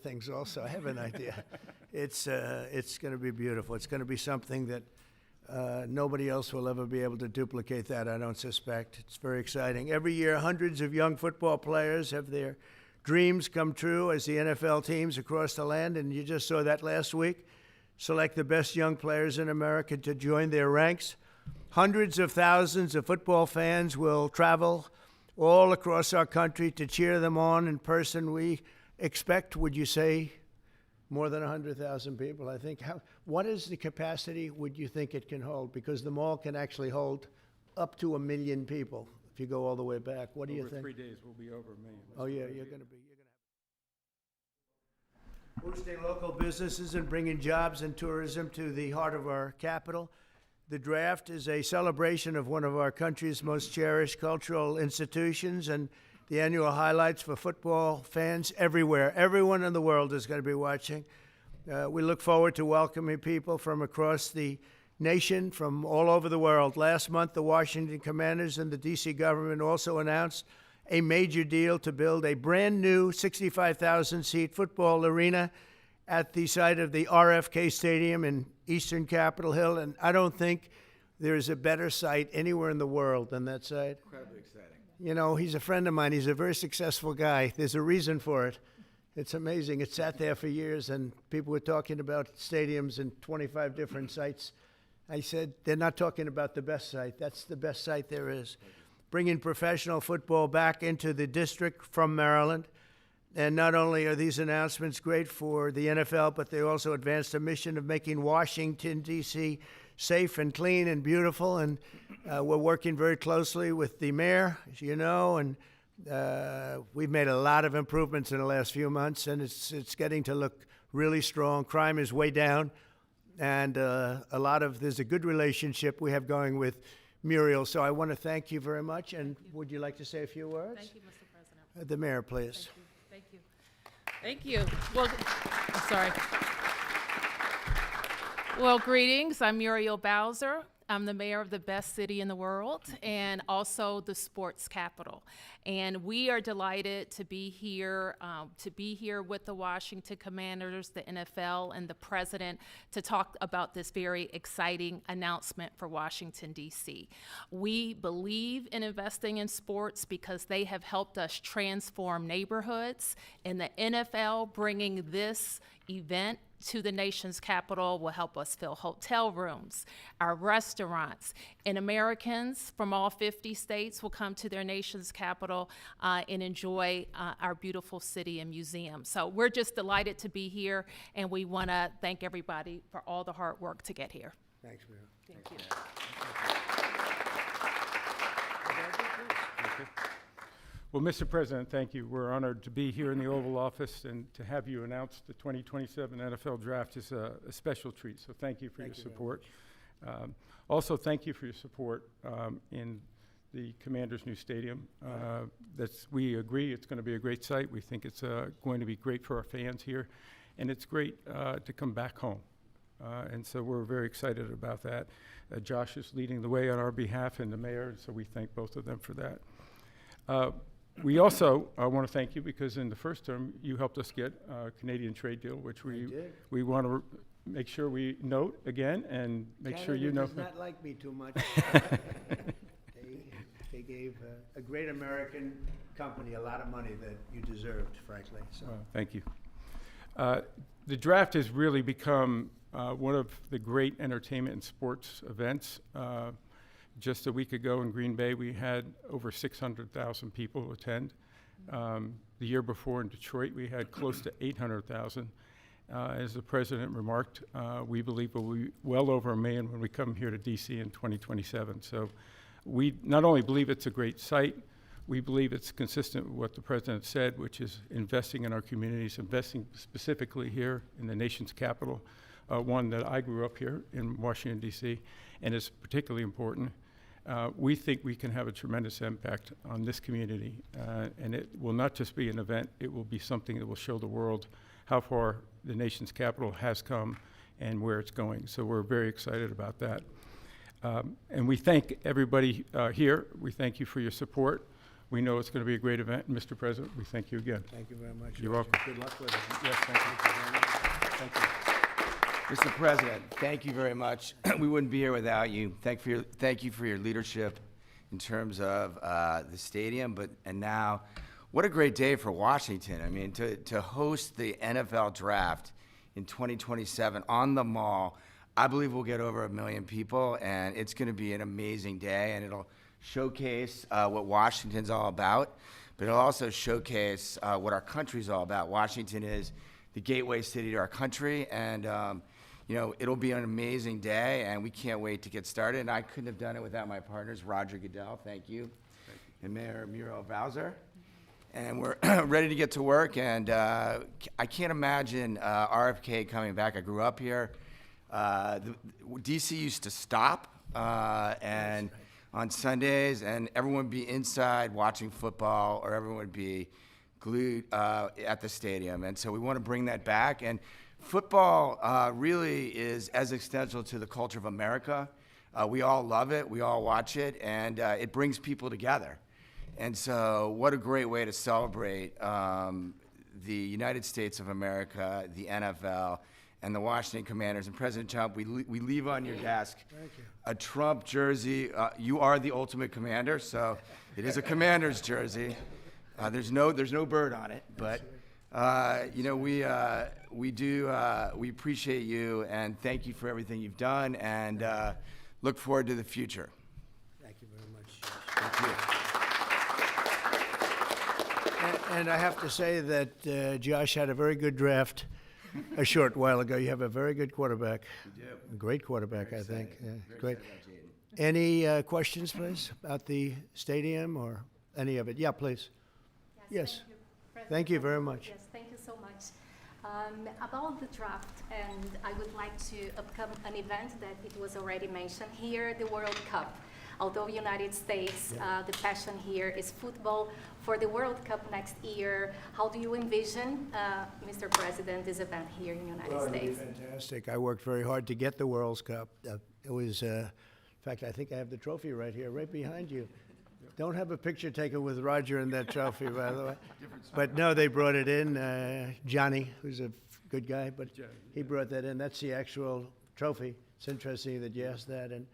things also. I have an idea. It's going to be beautiful. It's going to be something that nobody else will ever be able to duplicate that, I don't suspect. It's very exciting. Every year, hundreds of young football players have their dreams come true as the NFL teams across the land, and you just saw that last week, select the best young players in America to join their ranks. Hundreds of thousands of football fans will travel all across our country to cheer them on in person. We expect, would you say, more than 100,000 people, I think. What is the capacity would you think it can hold? Because the mall can actually hold up to 1 million people if you go all the way back. What do you think? Over 3 days, we'll be over 1 million. Oh, yeah, you're going to boosting local businesses and bringing jobs and tourism to the heart of our capital. The draft is a celebration of one of our country's most cherished cultural institutions and the annual highlights for football fans everywhere. Everyone in the world is going to be watching. We look forward to welcoming people from across the nation, from all over the world. Last month, the Washington Commanders and the D.C. government also announced a major deal to build a brand new 65,000-seat football arena at the site of the RFK Stadium in eastern Capitol Hill. And I don't think there's a better site anywhere in the world than that site. Incredibly exciting. You know, he's a friend of mine. He's a very successful guy. There's a reason for it. It's amazing. It sat there for years, and people were talking about stadiums in 25 different sites. I said, they're not talking about the best site. That's the best site there is. Bringing professional football back into the district from Maryland. And not only are these announcements great for the NFL, but they also advance the mission of making Washington, D.C. safe and clean and beautiful. And we're working very closely with the mayor, as you know, and we've made a lot of improvements in the last few months, and it's getting to look really strong. Crime is way down, and there's a good relationship we have going with Muriel. So I want to thank you very much. And would you like to say a few words? Thank you, Mr. President. The mayor, please. Thank you. Thank you. Well, I'm sorry. Well, greetings. I'm Muriel Bowser. I'm the mayor of the best city in the world and also the sports capital. And we are delighted to be here with the Washington Commanders, the NFL, and the president to talk about this very exciting announcement for Washington, D.C. We believe in investing in sports because they have helped us transform neighborhoods, and the NFL bringing this event to the nation's capital will help us fill hotel rooms, our restaurants, and Americans from all 50 states will come to their nation's capital and enjoy our beautiful city and museum. So we're just delighted to be here, and we want to thank everybody for all the hard work to get here. Thanks, Mayor. Thank you. Well, Mr. President, thank you. We're honored to be here in the Oval Office, and to have you announce the 2027 NFL Draft is a special treat. So thank you for your support. Also, thank you for your support in the Commanders' new stadium. We agree it's going to be a great site. We think it's going to be great for our fans here, and it's great to come back home. And so we're very excited about that. Josh is leading the way on our behalf, and the mayor, so we thank both of them for that. We also want to thank you because in the first term, you helped us get a Canadian trade deal, which we want to make sure we note again and make Canada sure you know. does not like me too much. They gave a great American company a lot of money that you deserved, frankly. So. Thank you. The draft has really become one of the great entertainment and sports events. Just a week ago in Green Bay, we had over 600,000 people attend. The year before in Detroit, we had close to 800,000. As the president remarked, we believe we'll be well over 1 million when we come here to DC in 2027. So we not only believe it's a great site, we believe it's consistent with what the president said, which is investing in our communities, investing specifically here in the nation's capital, one that I grew up here in Washington, D.C., and is particularly important. We think we can have a tremendous impact on this community, and it will not just be an event, it will be something that will show the world how far the nation's capital has come and where it's going. So we're very excited about that. And we thank everybody here. We thank you for your support. we know it's going to be a great event. Mr. President, we thank you again. Thank you very much. You're Roger. welcome. Good luck with it. Yes, thank you. Thank you. Mr. President, thank you very much. We wouldn't be here without you. Thank you for your leadership in terms of the stadium, and now, what a great day for Washington. I mean, to host the NFL draft in 2027 on the Mall, I believe we'll get over 1 million people, and it's going to be an amazing day, and it'll showcase what Washington's all about, but it'll also showcase what our country's all about. Washington is the gateway city to our country, and you know, it'll be an amazing day, and we can't wait to get started. And I couldn't have done it without my partners, Roger Goodell, thank you, and Mayor Muriel Bowser. And we're ready to get to work, and I can't imagine RFK coming back. I grew up here. DC used to stop and on Sundays, and everyone would be inside watching football, or everyone would be glued at the stadium. And so we want to bring that back. And football really is as essential to the culture of America. We all love it, we all watch it, and it brings people together. And so what a great way to celebrate the United States of America, the NFL, and the Washington Commanders. And President Trump, we leave on your desk a Trump jersey. You are the ultimate commander, so it is a Commander's jersey. There's no bird on it, but you know, we appreciate you, and thank you for everything you've done, and look forward to the future. Thank you very much. Thank you. And I have to say that Josh had a very good draft a short while ago. You have a very good quarterback. You do. A great quarterback, I think. Yeah, Very great. excited about Jaden. Any questions, please, about the stadium or any of it? Yeah, please. Yes. Thank you, President. Thank you very much. Yes, thank you so much. About the draft, and I would like to upcome an event that it was already mentioned here, the World Cup. Although United States, the passion here is football. For the World Cup next year, how do you envision, Mr. President, this event here in the United States? It'd be fantastic. I worked very hard to get the World Cup. It was, in fact, I think I have the trophy right here, right behind you. Don't have a picture taken with Roger and that trophy, by the way. But no, they brought it in. Johnny, who's a good guy, but he brought that in. That's the actual trophy. It's interesting that you asked that. And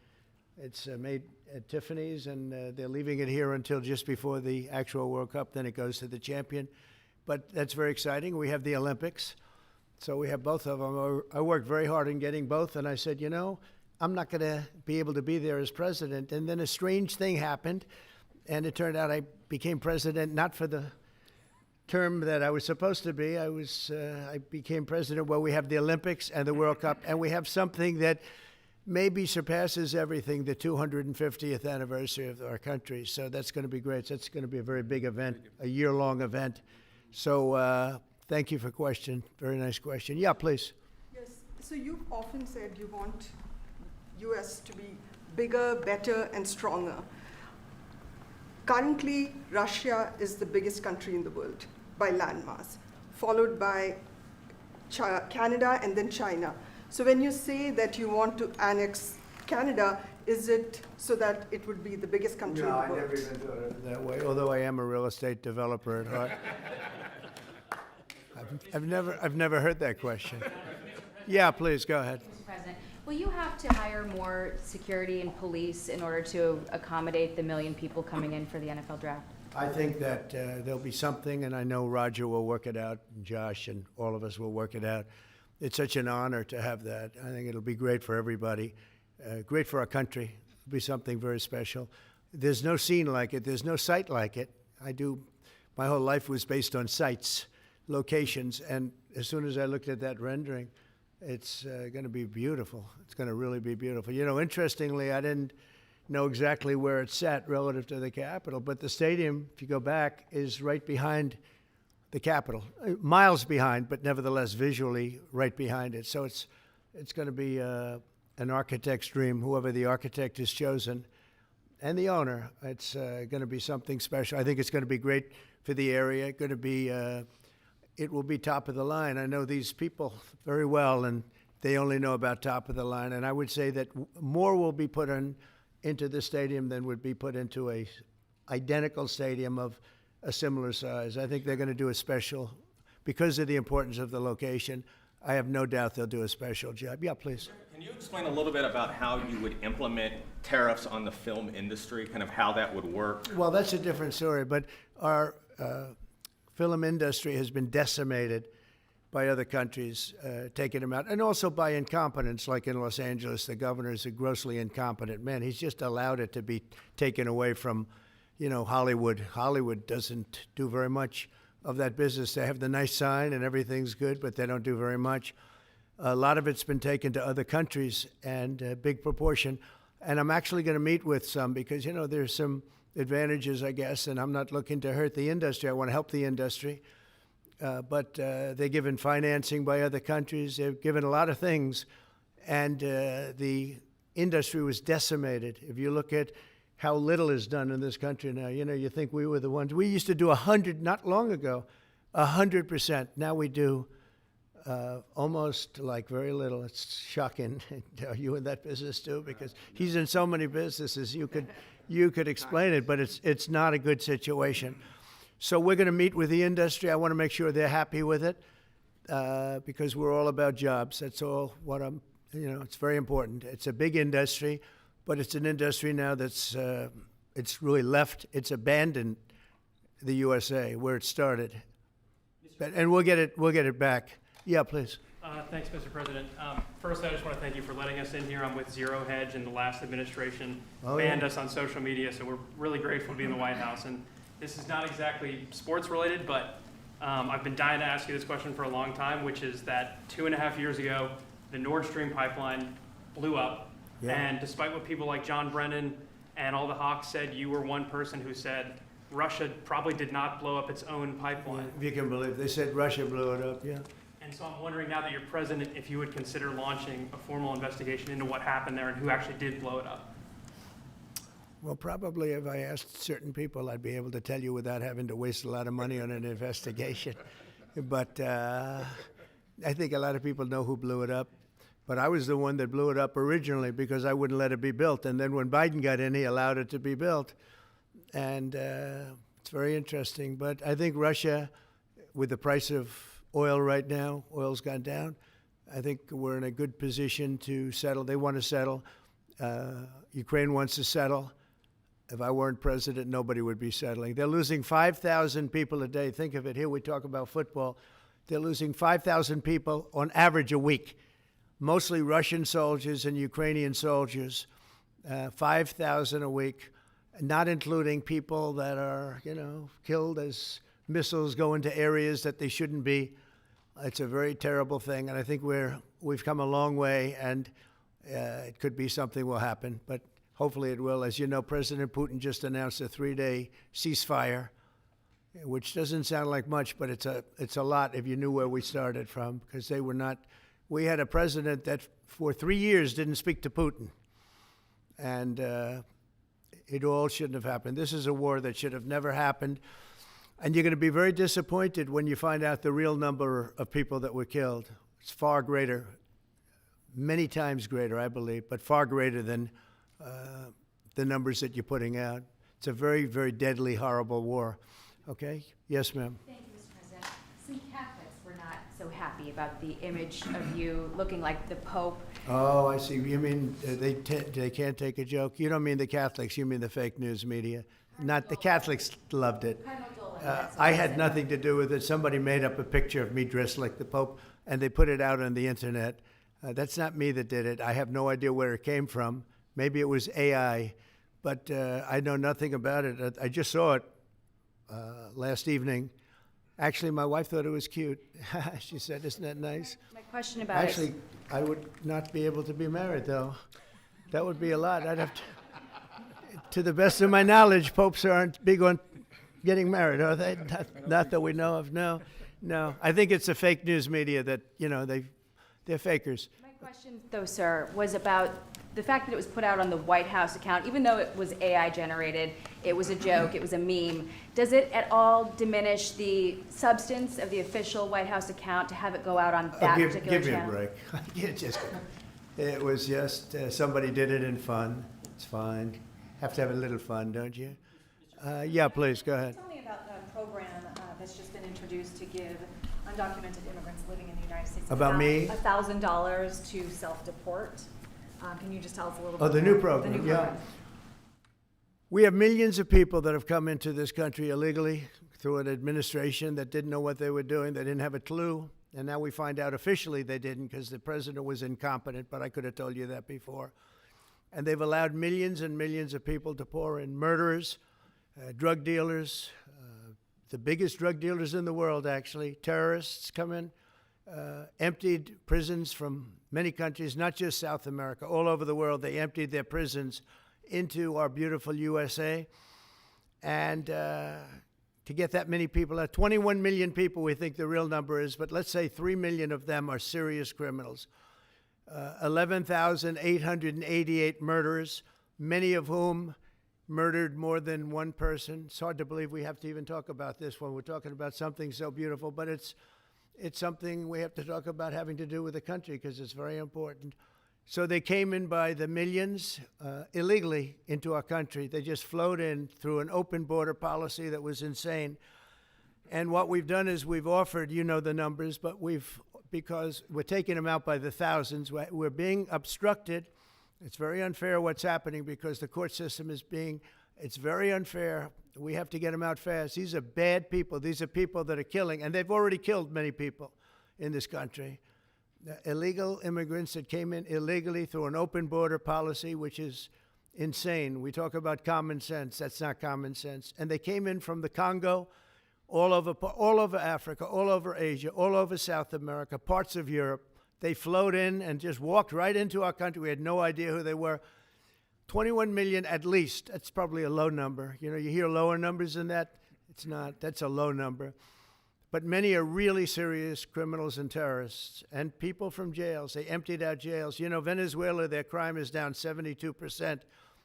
it's made at Tiffany's, and they're leaving it here until just before the actual World Cup. Then it goes to the champion. But that's very exciting. We have the Olympics. So we have both of them. I worked very hard in getting both, and I said, you know, I'm not going to be able to be there as president. And then a strange thing happened, and it turned out I became president not for the term that I was supposed to be. I became president while we have the Olympics and the World Cup, and we have something that maybe surpasses everything, the 250th anniversary of our country. So that's going to be great. That's going to be a very big event, a year-long event. So thank you for the question. Very nice question. Yeah, please. Yes, so you've often said you want US to be bigger, better, and stronger. Currently, Russia is the biggest country in the world by landmass, followed by Canada and then China. So when you say that you want to annex Canada, is it so that it would be the biggest country in the world? No, I never even thought of it that way, although I am a real estate developer at heart. I've never heard that question. Yeah, please, go ahead. Mr. President, will you have to hire more security and police in order to accommodate the 1 million people coming in for the NFL draft? I think that there'll be something, and I know Roger will work it out, and Josh and all of us will work it out. It's such an honor to have that. I think it'll be great for everybody, great for our country. It'll be something very special. There's no scene like it. There's no site like it. My whole life was based on sites, locations, and as soon as I looked at that rendering, it's going to be beautiful. It's going to really be beautiful. You know, interestingly, I didn't know exactly where it sat relative to the Capitol, but the stadium, if you go back, is right behind the Capitol, miles behind, but nevertheless visually right behind it. So it's going to be an architect's dream, whoever the architect is chosen, and the owner. It's going to be something special. I think it's going to be great for the area. Going to be, it will be top of the line. I know these people very well, and they only know about top of the line. And I would say that more will be put into the stadium than would be put into a identical stadium of a similar size. I think they're going to do a special because of the importance of the location. I have no doubt they'll do a special job. Yeah, please. Can you explain a little bit about how you would implement tariffs on the film industry, kind of how that would work? Well, that's a different story, but our film industry has been decimated by other countries taking them out, and also by incompetence, like in Los Angeles. The governor is a grossly incompetent man. He's just allowed it to be taken away from, Hollywood. Hollywood doesn't do very much of that business. They have the nice sign and everything's good, but they don't do very much. A lot of it's been taken to other countries, and a big proportion. And I'm actually going to meet with some because, there's some advantages, I guess, and I'm not looking to hurt the industry. I want to help the industry. But they're given financing by other countries. They're given a lot of things, and the industry was decimated. If you look at how little is done in this country now, you think we were the ones. We used to do 100, not long ago, 100%. Now we do almost like very little. It's shocking. Are you in that business too? Because he's in so many businesses. You could explain it, but it's not a good situation. So we're going to meet with the industry. I want to make sure they're happy with it because we're all about jobs. That's all what it's very important. It's a big industry, but it's an industry now that's it's really left. It's abandoned the USA where it started, and we'll get it back. Yeah, please. Thanks, Mr. President. First, I just want to thank you for letting us in here. I'm with Zero Hedge, and the last administration banned us on social media, so we're really grateful to be in the White House. And this is not exactly sports related, but I've been dying to ask you this question for a long time, which is that 2.5 years ago, the Nord Stream pipeline blew up. Yeah. And despite what people like John Brennan and all the hawks said, you were one person who said Russia probably did not blow up its own pipeline. If you can believe, they said Russia blew it up, yeah. And so I'm wondering now that you're president, if you would consider launching a formal investigation into what happened there and who actually did blow it up. Well, probably if I asked certain people, I'd be able to tell you without having to waste a lot of money on an investigation. But I think a lot of people know who blew it up. But I was the one that blew it up originally because I wouldn't let it be built. And then when Biden got in, he allowed it to be built. And it's very interesting. But I think Russia, with the price of oil right now, oil's gone down. I think we're in a good position to settle. They want to settle. Ukraine wants to settle. If I weren't president, nobody would be settling. They're losing 5,000 people a day. Think of it. Here we talk about football. They're losing 5,000 people on average a week, mostly Russian soldiers and Ukrainian soldiers, 5,000 a week, not including people that are, killed as missiles go into areas that they shouldn't be. It's a very terrible thing, and I think we've come a long way, and it could be something will happen, but hopefully it will. As you know, President Putin just announced a 3-day ceasefire, which doesn't sound like much, but it's a lot if you knew where we started from, because they were not. We had a president that for 3 years didn't speak to Putin, and it all shouldn't have happened. This is a war that should have never happened. And you're going to be very disappointed when you find out the real number of people that were killed. It's far greater, many times greater, I believe, but far greater than the numbers that you're putting out. It's a very, very deadly, horrible war. Okay? Yes, ma'am. Thank you, Mr. President. Some Catholics were not so happy about the image of you looking like the Pope. Oh, I see. You mean they can't take a joke? You don't mean the Catholics. You mean the fake news media. Not the Catholics loved it. I had nothing to do with it. Somebody made up a picture of me dressed like the Pope, and they put it out on the internet. That's not me that did it. I have no idea where it came from. Maybe it was AI, but I know nothing about it. I just saw it last evening. Actually, my wife thought it was cute. She said, "Isn't that nice?" My question about Actually, I would not be able to be married, though. That would be a lot. I'd have to the best of my knowledge, popes aren't big on getting married, are they? Not that we know of. No. I think it's the fake news media that, they're fakers. My question, though, sir, was about the fact that it was put out on the White House account. Even though it was AI generated, it was a joke, it was a meme. Does it at all diminish the substance of the official White House account to have it go out on that particular channel? Give me a break. It was just somebody did it in fun. It's fine. Have to have a little fun, don't you? Yeah, please, go ahead. Tell me about the program that's just been introduced to give undocumented immigrants living in the United States About me? $1,000 to self-deport. Can you just tell us a little bit? Oh, the more? new program, The new yeah. program. We have millions of people that have come into this country illegally through an administration that didn't know what they were doing. They didn't have a clue. And now we find out officially they didn't because the president was incompetent, but I could have told you that before. And they've allowed millions and millions of people to pour in. Murderers, drug dealers, the biggest drug dealers in the world, actually, terrorists come in, emptied prisons from many countries, not just South America, all over the world. They emptied their prisons into our beautiful USA. And to get that many people out, 21 million people we think the real number is, but let's say 3 million of them are serious criminals. 11,888 murderers, many of whom murdered more than one person. It's hard to believe we have to even talk about this when we're talking about something so beautiful, but it's something we have to talk about having to do with the country because it's very important. So they came in by the millions illegally into our country. They just flowed in through an open border policy that was insane. And what we've done is we've offered, you know the numbers, but because we're taking them out by the thousands, we're being obstructed. It's very unfair what's happening because the court system it's very unfair. We have to get them out fast. These are bad people. These are people that are killing, and they've already killed many people in this country. Illegal immigrants that came in illegally through an open border policy, which is insane. We talk about common sense. That's not common sense. And they came in from the Congo, all over Africa, all over Asia, all over South America, parts of Europe. They flowed in and just walked right into our country. We had no idea who they were. 21 million at least. That's probably a low number. You know, you hear lower numbers than that. It's not. That's a low number. But many are really serious criminals and terrorists and people from jails. They emptied out jails. You know, Venezuela, their crime is down 72%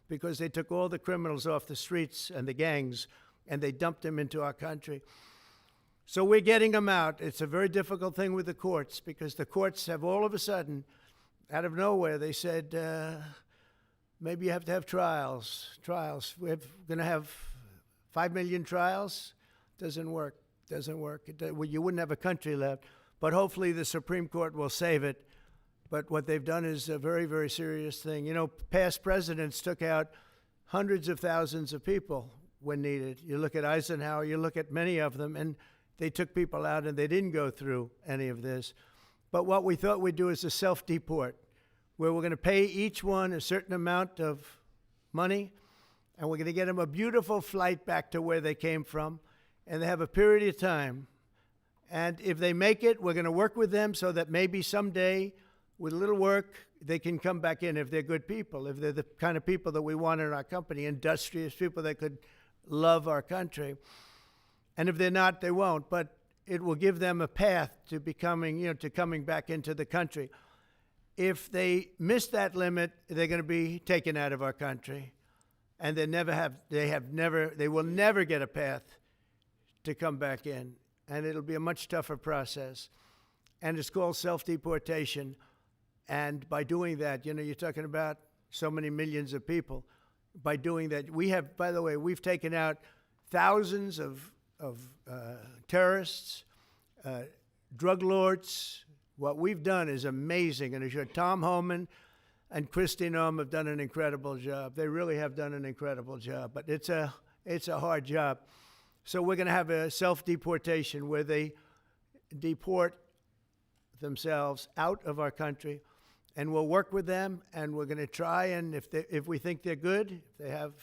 because they took all the criminals off the streets and the gangs and they dumped them into our country. So we're getting them out. It's a very difficult thing with the courts because the courts have all of a sudden, out of nowhere, they said, maybe you have to have trials. We're going to have 5 million trials. Doesn't work. You wouldn't have a country left. But hopefully the Supreme Court will save it. But what they've done is a very, very serious thing. You know, past presidents took out hundreds of thousands of people when needed. You look at Eisenhower, you look at many of them, and they took people out and they didn't go through any of this. But what we thought we'd do is a self-deport, where we're going to pay each one a certain amount of money, and we're going to get them a beautiful flight back to where they came from, and they have a period of time. And if they make it, we're going to work with them so that maybe someday, with a little work, they can come back in if they're good people, if they're the kind of people that we want in our company, industrious people that could love our country. And if they're not, they won't. But it will give them a path to becoming, to coming back into the country. If they miss that limit, they're going to be taken out of our country. And they will never get a path to come back in. And it'll be a much tougher process. And it's called self-deportation. And by doing that, you're talking about so many millions of people. By doing that, we've taken out thousands of terrorists, drug lords. What we've done is amazing. And I'm sure Tom Homan and Kristi Noem have done an incredible job. They really have done an incredible job. But it's a hard job. So we're going to have a self-deportation where they deport themselves out of our country, and we'll work with them, and we're going to try, and if we think they're good, if they have,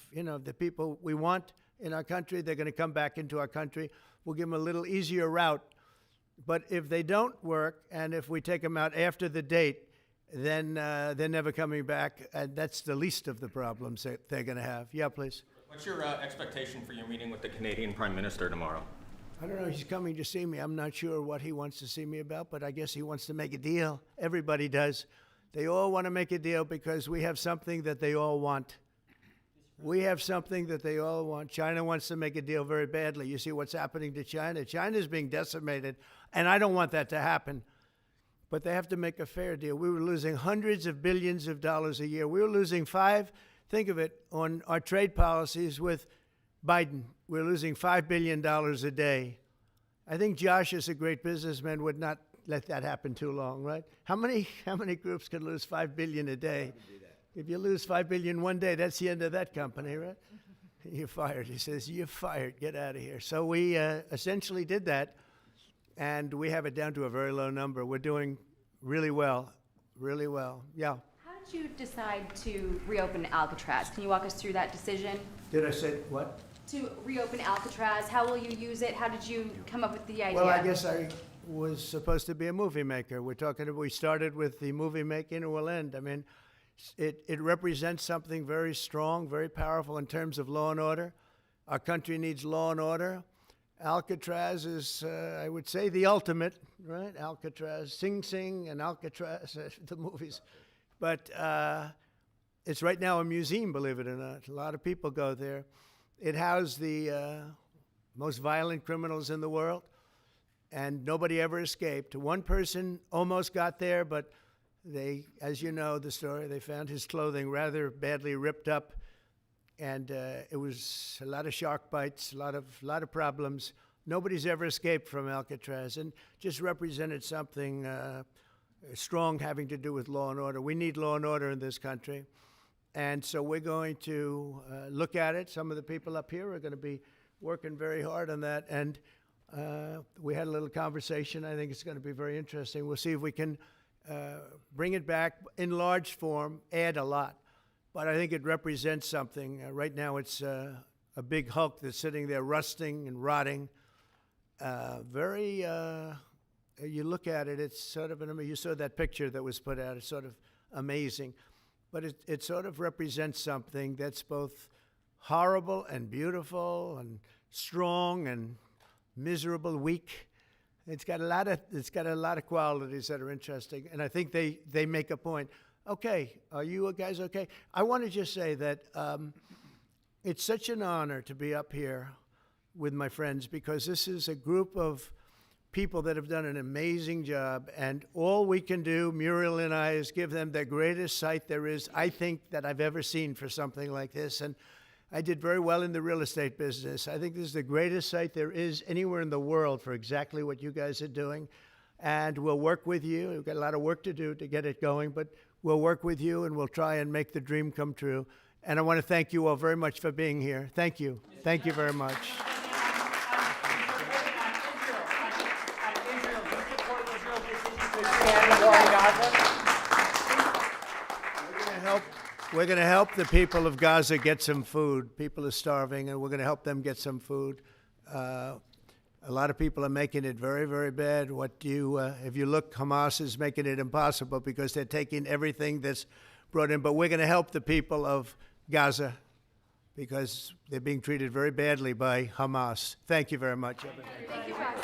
the people we want in our country, they're going to come back into our country. We'll give them a little easier route. But if they don't work, and if we take them out after the date, then they're never coming back, and that's the least of the problems that they're going to have. Yeah, please. What's your expectation for your meeting with the Canadian Prime Minister tomorrow? I don't know. He's coming to see me. I'm not sure what he wants to see me about, but I guess he wants to make a deal. Everybody does. They all want to make a deal because we have something that they all want. We have something that they all want. China wants to make a deal very badly. You see what's happening to China. China's being decimated, and I don't want that to happen. But they have to make a fair deal. We were losing hundreds of billions of dollars a year. We were losing think of it, on our trade policies with Biden, we're losing $5 billion a day. I think Josh, as a great businessman, would not let that happen too long, right? How many groups could lose $5 billion a day? If you lose $5 billion one day, that's the end of that company, right? You're fired. He says, you're fired. Get out of here. So we essentially did that, and we have it down to a very low number. We're doing really well, really well. Yeah. How did you decide to reopen Alcatraz? Can you walk us through that decision? Did I say what? To reopen Alcatraz, how will you use it? How did you come up with the idea? Well, I guess I was supposed to be a movie maker. We started with the movie making, and we'll end. I mean, it represents something very strong, very powerful in terms of law and order. Our country needs law and order. Alcatraz is, I would say, the ultimate, right? Alcatraz, Sing Sing and Alcatraz, the movies. But it's right now a museum, believe it or not. A lot of people go there. It housed the most violent criminals in the world, and nobody ever escaped. One person almost got there, but they, as you know the story, they found his clothing rather badly ripped up, and it was a lot of shark bites, a lot of problems. Nobody's ever escaped from Alcatraz, and just represented something strong having to do with law and order. We need law and order in this country, and so we're going to look at it. Some of the people up here are going to be working very hard on that, and we had a little conversation. I think it's going to be very interesting. We'll see if we can bring it back in large form, add a lot. But I think it represents something. Right now it's a big hulk that's sitting there rusting and rotting. You look at it, it's sort of, you saw that picture that was put out, it's sort of amazing. But it sort of represents something that's both horrible and beautiful and strong and miserable, weak. It's got a lot of qualities that are interesting, and I think they make a point. Okay, are you guys okay? I want to just say that it's such an honor to be up here with my friends, because this is a group of people that have done an amazing job, and all we can do, Muriel and I, is give them the greatest site there is, I think, that I've ever seen for something like this. And I did very well in the real estate business. I think this is the greatest site there is anywhere in the world for exactly what you guys are doing. And we'll work with you. We've got a lot of work to do to get it going, but we'll work with you, and we'll try and make the dream come true. And I want to thank you all very much for being here. Thank you. Thank you very much. We're going to help the people of Gaza get some food. People are starving, and we're going to help them get some food. A lot of people are making it very, very bad. If you look, Hamas is making it impossible because they're taking everything that's brought in. But we're going to help the people of Gaza because they're being treated very badly by Hamas. Thank you very much. Thank you, guys.